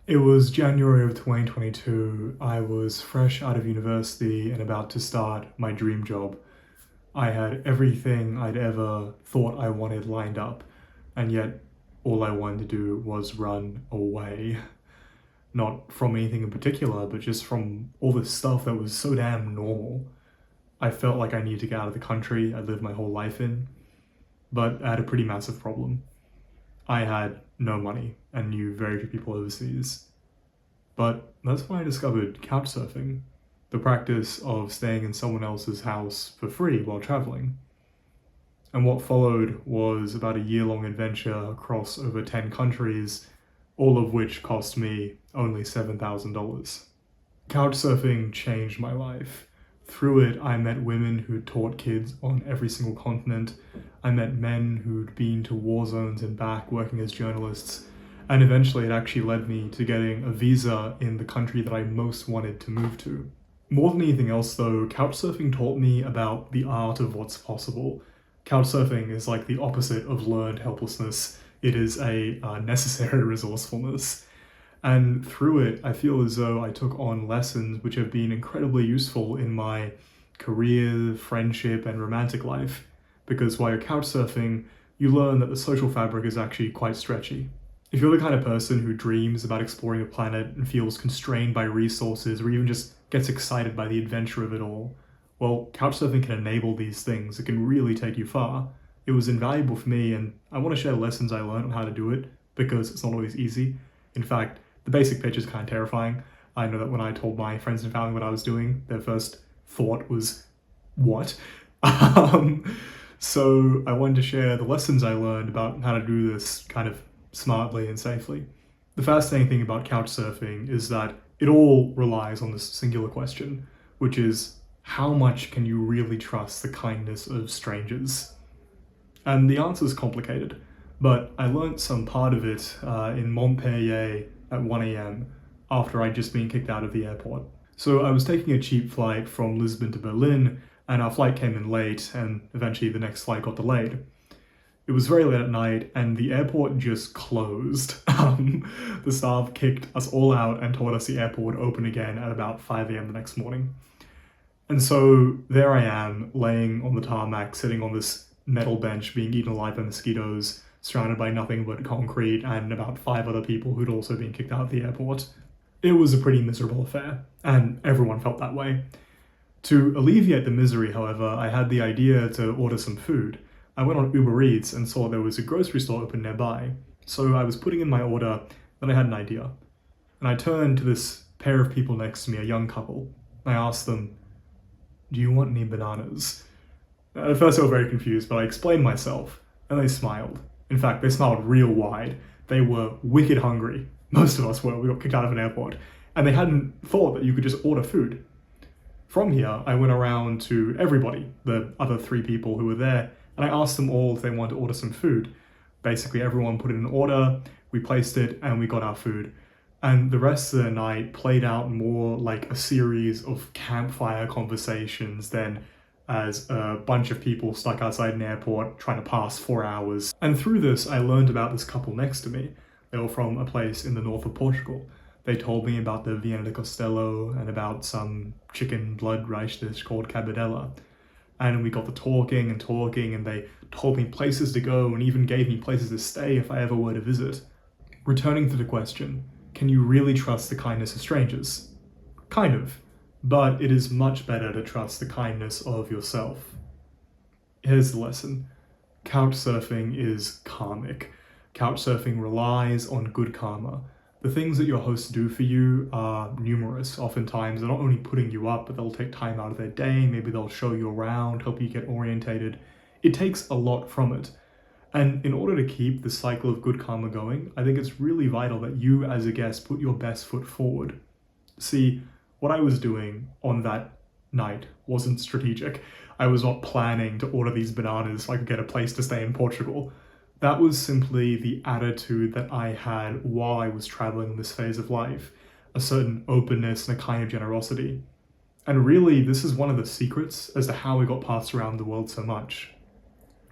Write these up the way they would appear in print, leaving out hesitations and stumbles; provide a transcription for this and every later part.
It was January of 2022. I was fresh out of university and about to start my dream job. I had everything I'd ever thought I wanted lined up, and yet all I wanted to do was run away. Not from anything in particular, but just from all this stuff that was so damn normal. I felt like I needed to get out of the country I lived my whole life in, but I had a pretty massive problem. I had no money and knew very few people overseas. But that's when I discovered couchsurfing, the practice of staying in someone else's house for free while traveling. And what followed was about a year-long adventure across over 10 countries, all of which cost me only $7,000. Couchsurfing changed my life. Through it, I met women who taught kids on every single continent. I met men who'd been to war zones and back working as journalists. And eventually it actually led me to getting a visa in the country that I most wanted to move to. More than anything else though, couchsurfing taught me about the art of what's possible. Couchsurfing is like the opposite of learned helplessness. It is a necessary resourcefulness. And through it, I feel as though I took on lessons which have been incredibly useful in my career, friendship, and romantic life. Because while you're couchsurfing, you learn that the social fabric is actually quite stretchy. If you're the kind of person who dreams about exploring a planet and feels constrained by resources or even just gets excited by the adventure of it all, well, couchsurfing can enable these things. It can really take you far. It was invaluable for me, and I want to share lessons I learned on how to do it because it's not always easy. In fact, the basic pitch is kind of terrifying. I know that when I told my friends and family what I was doing, their first thought was, what? So I wanted to share the lessons I learned about how to do this kind of smartly and safely. The fascinating thing about couchsurfing is that it all relies on this singular question, which is, how much can you really trust the kindness of strangers? And the answer is complicated, but I learned some part of it in Montpellier at 1 a.m. after I'd just been kicked out of the airport. So I was taking a cheap flight from Lisbon to Berlin, and our flight came in late, and eventually the next flight got delayed. It was very late at night, and the airport just closed. The staff kicked us all out and told us the airport would open again at about 5 a.m. the next morning. And so there I am, laying on the tarmac, sitting on this metal bench, being eaten alive by mosquitoes, surrounded by nothing but concrete and about 5 other people who'd also been kicked out of the airport. It was a pretty miserable affair, and everyone felt that way. To alleviate the misery, however, I had the idea to order some food. I went on Uber Eats and saw there was a grocery store open nearby, so I was putting in my order, then I had an idea. And I turned to this pair of people next to me, a young couple. I asked them, "Do you want any bananas?" At first they were very confused, but I explained myself, and they smiled. In fact, they smiled real wide. They were wicked hungry. Most of us were. We got kicked out of an airport. And they hadn't thought that you could just order food. From here, I went around to everybody, the other 3 people who were there, and I asked them all if they wanted to order some food. Basically, everyone put in an order, we placed it, and we got our food. And the rest of the night played out more like a series of campfire conversations than as a bunch of people stuck outside an airport trying to pass 4 hours. And through this, I learned about this couple next to me. They were from a place in the north of Portugal. They told me about the Viana de Castelo and about some chicken blood rice dish called cabidela. And we got to talking, and they told me places to go and even gave me places to stay if I ever were to visit. Returning to the question, can you really trust the kindness of strangers? Kind of. But it is much better to trust the kindness of yourself. Here's the lesson. Couchsurfing is karmic. Couchsurfing relies on good karma. The things that your hosts do for you are numerous. Oftentimes, they're not only putting you up, but they'll take time out of their day. Maybe they'll show you around, help you get orientated. It takes a lot from it. And in order to keep the cycle of good karma going, I think it's really vital that you as a guest put your best foot forward. See, what I was doing on that night wasn't strategic. I was not planning to order these bananas so I could get a place to stay in Portugal. That was simply the attitude that I had while I was traveling in this phase of life, a certain openness and a kind of generosity. And really, this is one of the secrets as to how we got passed around the world so much.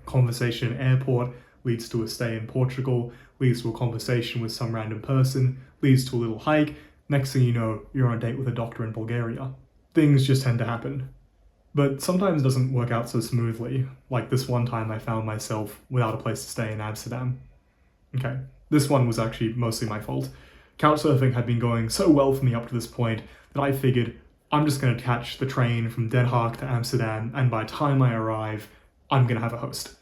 Conversation in airport leads to a stay in Portugal, leads to a conversation with some random person, leads to a little hike. Next thing you know, you're on a date with a doctor in Bulgaria. Things just tend to happen. But sometimes it doesn't work out so smoothly. Like this one time I found myself without a place to stay in Amsterdam. Okay, this one was actually mostly my fault. Couchsurfing had been going so well for me up to this point that I figured I'm just going to catch the train from Den Haag to Amsterdam, and by the time I arrive, I'm going to have a host.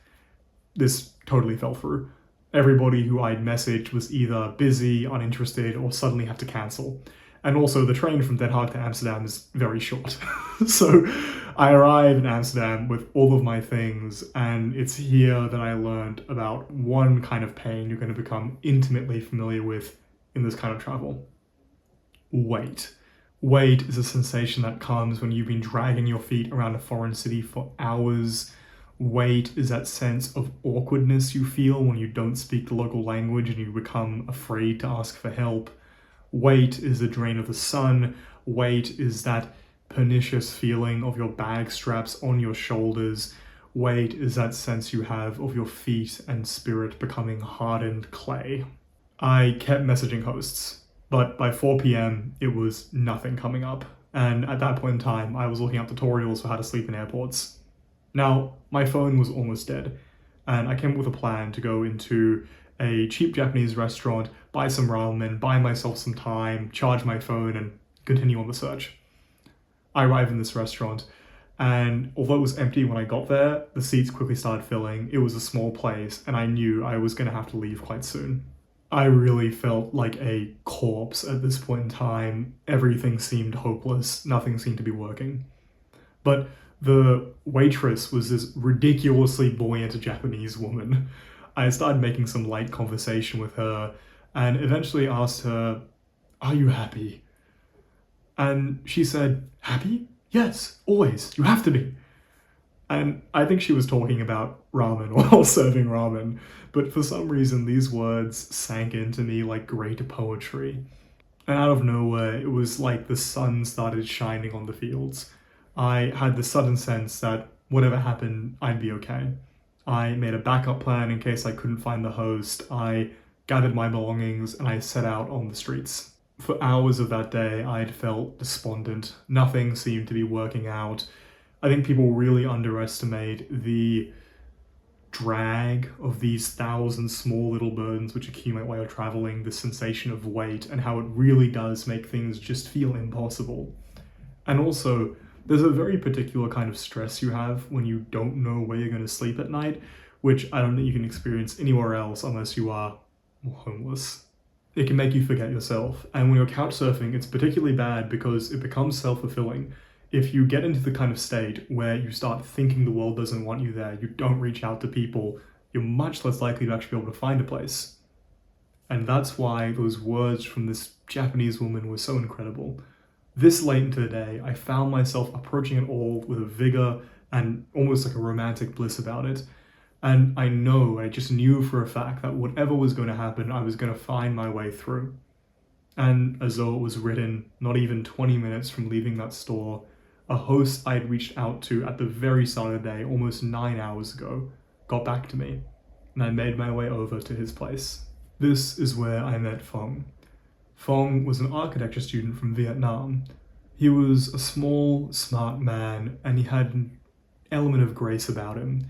This totally fell through. Everybody who I'd messaged was either busy, uninterested, or suddenly had to cancel. And also, the train from Den Haag to Amsterdam is very short. So I arrive in Amsterdam with all of my things, and it's here that I learned about one kind of pain you're going to become intimately familiar with in this kind of travel. Wait. Wait is a sensation that comes when you've been dragging your feet around a foreign city for hours. Wait is that sense of awkwardness you feel when you don't speak the local language and you become afraid to ask for help. Wait is the drain of the sun. Wait is that pernicious feeling of your bag straps on your shoulders. Wait is that sense you have of your feet and spirit becoming hardened clay. I kept messaging hosts, but by 4 p.m. it was nothing coming up. And at that point in time, I was looking up tutorials for how to sleep in airports. Now, my phone was almost dead, and I came up with a plan to go into a cheap Japanese restaurant, buy some ramen, buy myself some time, charge my phone, and continue on the search. I arrived in this restaurant, and although it was empty when I got there, the seats quickly started filling. It was a small place, and I knew I was going to have to leave quite soon. I really felt like a corpse at this point in time. Everything seemed hopeless. Nothing seemed to be working. But the waitress was this ridiculously buoyant Japanese woman. I started making some light conversation with her and eventually asked her, "Are you happy?" And she said, "Happy? Yes, always. You have to be." And I think she was talking about ramen while serving ramen, but for some reason these words sank into me like great poetry. And out of nowhere, it was like the sun started shining on the fields. I had the sudden sense that whatever happened, I'd be okay. I made a backup plan in case I couldn't find the host. I gathered my belongings and I set out on the streets. For hours of that day, I'd felt despondent. Nothing seemed to be working out. I think people really underestimate the drag of these 1,000 small little burdens which accumulate while you're traveling, the sensation of weight, and how it really does make things just feel impossible. And also, there's a very particular kind of stress you have when you don't know where you're going to sleep at night, which I don't think you can experience anywhere else unless you are homeless. It can make you forget yourself, and when you're couch surfing, it's particularly bad because it becomes self-fulfilling. If you get into the kind of state where you start thinking the world doesn't want you there, you don't reach out to people, you're much less likely to actually be able to find a place. And that's why those words from this Japanese woman were so incredible. This late into the day, I found myself approaching it all with a vigor and almost like a romantic bliss about it. And I just knew for a fact that whatever was going to happen, I was going to find my way through. And as though it was written, not even 20 minutes from leaving that store, a host I'd reached out to at the very start of the day, almost 9 hours ago, got back to me, and I made my way over to his place. This is where I met Phong. Phong was an architecture student from Vietnam. He was a small, smart man, and he had an element of grace about him.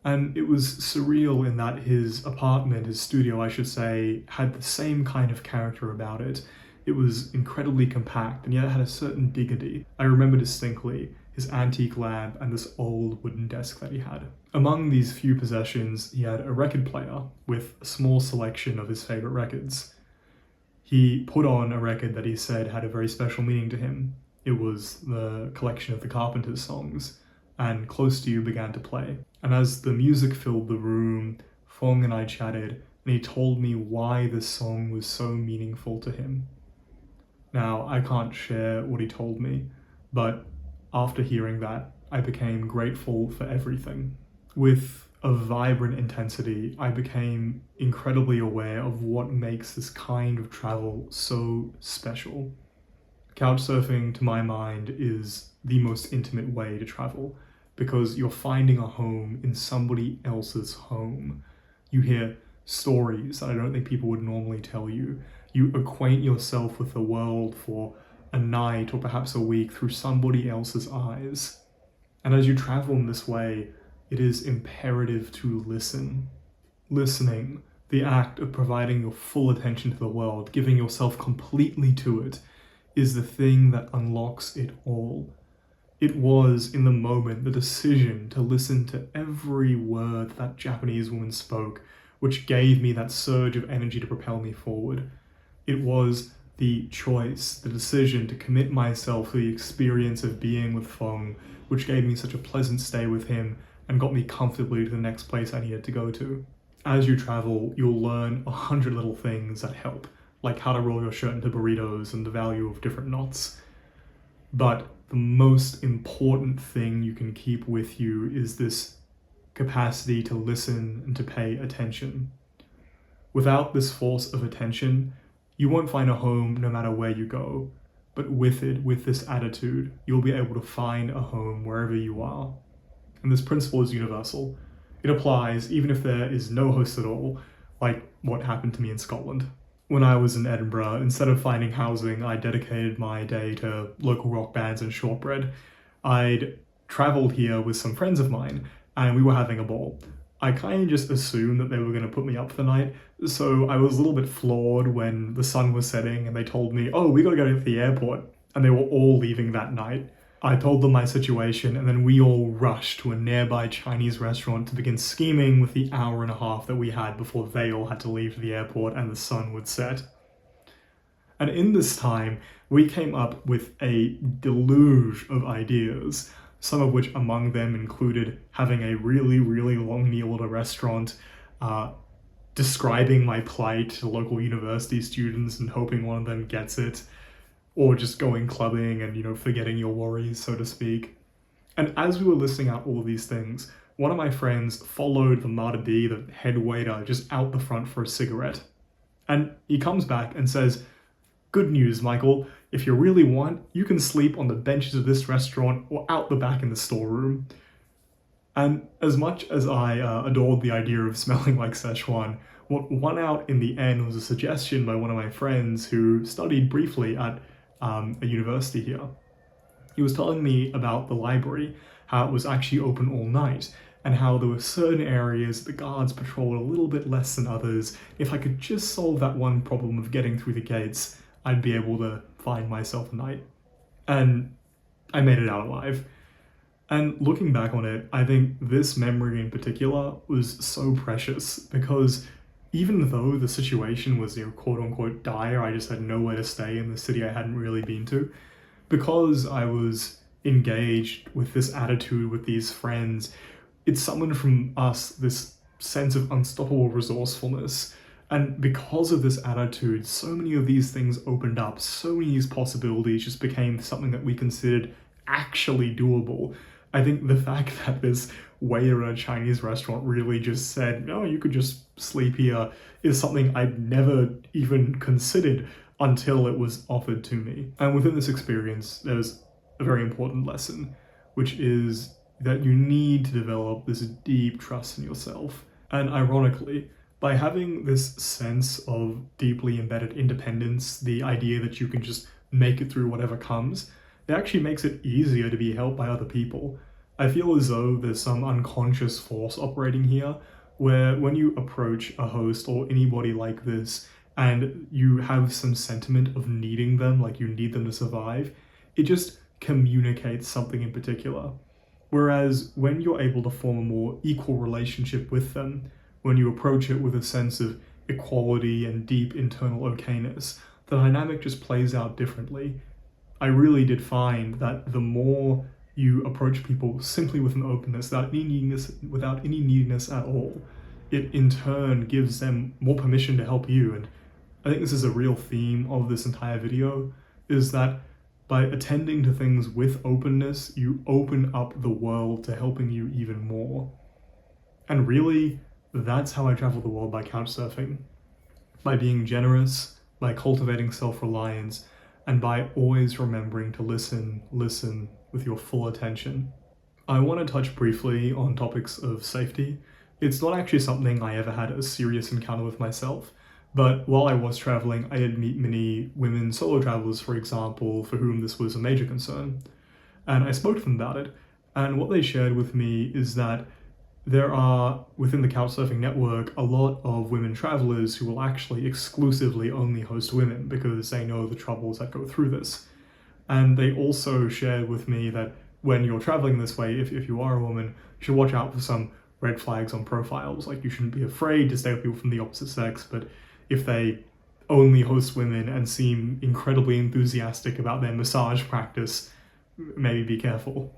And it was surreal in that his apartment, his studio I should say, had the same kind of character about it. It was incredibly compact, and yet it had a certain dignity. I remember distinctly his antique lamp and this old wooden desk that he had. Among these few possessions, he had a record player with a small selection of his favorite records. He put on a record that he said had a very special meaning to him. It was the collection of the Carpenters songs, and Close to You began to play. And as the music filled the room, Phong and I chatted, and he told me why this song was so meaningful to him. Now, I can't share what he told me, but after hearing that, I became grateful for everything. With a vibrant intensity, I became incredibly aware of what makes this kind of travel so special. Couchsurfing, to my mind, is the most intimate way to travel, because you're finding a home in somebody else's home. You hear stories that I don't think people would normally tell you. You acquaint yourself with the world for a night or perhaps a week through somebody else's eyes. And as you travel in this way, it is imperative to listen. Listening, the act of providing your full attention to the world, giving yourself completely to it, is the thing that unlocks it all. It was, in the moment, the decision to listen to every word that Japanese woman spoke, which gave me that surge of energy to propel me forward. It was the choice, the decision to commit myself to the experience of being with Feng, which gave me such a pleasant stay with him and got me comfortably to the next place I needed to go to. As you travel, you'll learn 100 little things that help, like how to roll your shirt into burritos and the value of different knots. But the most important thing you can keep with you is this capacity to listen and to pay attention. Without this force of attention, you won't find a home no matter where you go. But with it, with this attitude, you'll be able to find a home wherever you are. And this principle is universal. It applies even if there is no host at all, like what happened to me in Scotland. When I was in Edinburgh, instead of finding housing, I dedicated my day to local rock bands and shortbread. I'd traveled here with some friends of mine, and we were having a ball. I kind of just assumed that they were going to put me up for the night, so I was a little bit floored when the sun was setting and they told me, oh, we gotta go to the airport, and they were all leaving that night. I told them my situation, and then we all rushed to a nearby Chinese restaurant to begin scheming with the hour and a half that we had before they all had to leave to the airport and the sun would set. And in this time, we came up with a deluge of ideas, some of which among them included having a really, really long meal at a restaurant, describing my plight to local university students and hoping one of them gets it, or just going clubbing and, forgetting your worries, so to speak. And as we were listing out all of these things, one of my friends followed the Marta D, the head waiter, just out the front for a cigarette. And he comes back and says, good news, Michael, if you really want, you can sleep on the benches of this restaurant or out the back in the storeroom. And as much as I adored the idea of smelling like Szechuan, what won out in the end was a suggestion by one of my friends who studied briefly at a university here. He was telling me about the library, how it was actually open all night, and how there were certain areas the guards patrolled a little bit less than others. If I could just solve that one problem of getting through the gates, I'd be able to find myself a night. And I made it out alive. And looking back on it, I think this memory in particular was so precious because even though the situation was, quote unquote dire, I just had nowhere to stay in the city I hadn't really been to, because I was engaged with this attitude with these friends, it summoned from us this sense of unstoppable resourcefulness. And because of this attitude, so many of these things opened up, so many of these possibilities just became something that we considered actually doable. I think the fact that this waiter at a Chinese restaurant really just said, no, you could just sleep here, is something I'd never even considered until it was offered to me. And within this experience, there's a very important lesson, which is that you need to develop this deep trust in yourself. And ironically, by having this sense of deeply embedded independence, the idea that you can just make it through whatever comes, it actually makes it easier to be helped by other people. I feel as though there's some unconscious force operating here, where when you approach a host or anybody like this, and you have some sentiment of needing them, like you need them to survive, it just communicates something in particular. Whereas when you're able to form a more equal relationship with them, when you approach it with a sense of equality and deep internal okayness, the dynamic just plays out differently. I really did find that the more you approach people simply with an openness, without any neediness at all, it in turn gives them more permission to help you. And I think this is a real theme of this entire video, is that by attending to things with openness, you open up the world to helping you even more. And really, that's how I travel the world by couchsurfing. By being generous, by cultivating self-reliance, and by always remembering to listen with your full attention. I want to touch briefly on topics of safety. It's not actually something I ever had a serious encounter with myself, But while I was traveling, I did meet many women solo travelers, for example, for whom this was a major concern. And I spoke to them about it. And what they shared with me is that there are, within the Couchsurfing network, a lot of women travelers who will actually exclusively only host women because they know the troubles that go through this. And they also shared with me that when you're traveling this way, if you are a woman, you should watch out for some red flags on profiles. Like, you shouldn't be afraid to stay with people from the opposite sex, but if they only host women and seem incredibly enthusiastic about their massage practice, maybe be careful.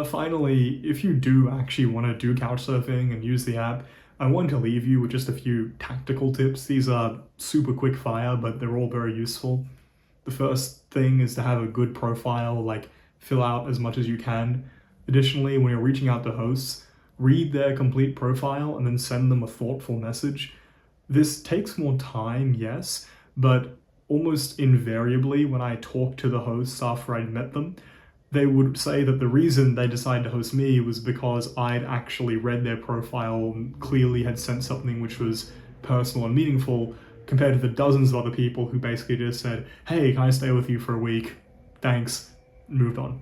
Finally, if you do actually want to do Couchsurfing and use the app, I want to leave you with just a few tactical tips. These are super quick fire, but they're all very useful. The first thing is to have a good profile, like fill out as much as you can. Additionally, when you're reaching out to hosts, read their complete profile and then send them a thoughtful message. This takes more time, yes, but almost invariably when I talk to the hosts after I'd met them, they would say that the reason they decided to host me was because I'd actually read their profile and clearly had sent something which was personal and meaningful, compared to the dozens of other people who basically just said, hey, can I stay with you for a week? Thanks, moved on.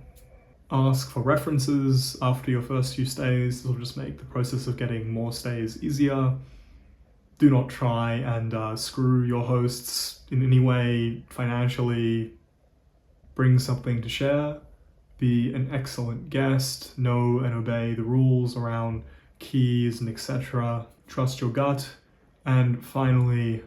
Ask for references after your first few stays. This will just make the process of getting more stays easier. Do not try and screw your hosts in any way financially. Bring something to share. Be an excellent guest. Know and obey the rules around keys and etc. Trust your gut. And finally,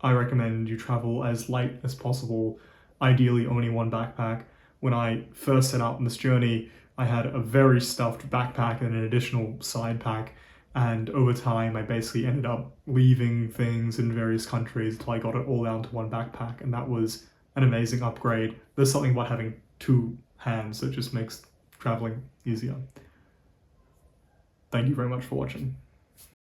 I recommend you travel as light as possible, ideally only one backpack. When I first set out on this journey, I had a very stuffed backpack and an additional side pack, and over time I basically ended up leaving things in various countries until I got it all down to one backpack, and that was an amazing upgrade. There's something about having two hands that just makes traveling easier. Thank you very much for watching.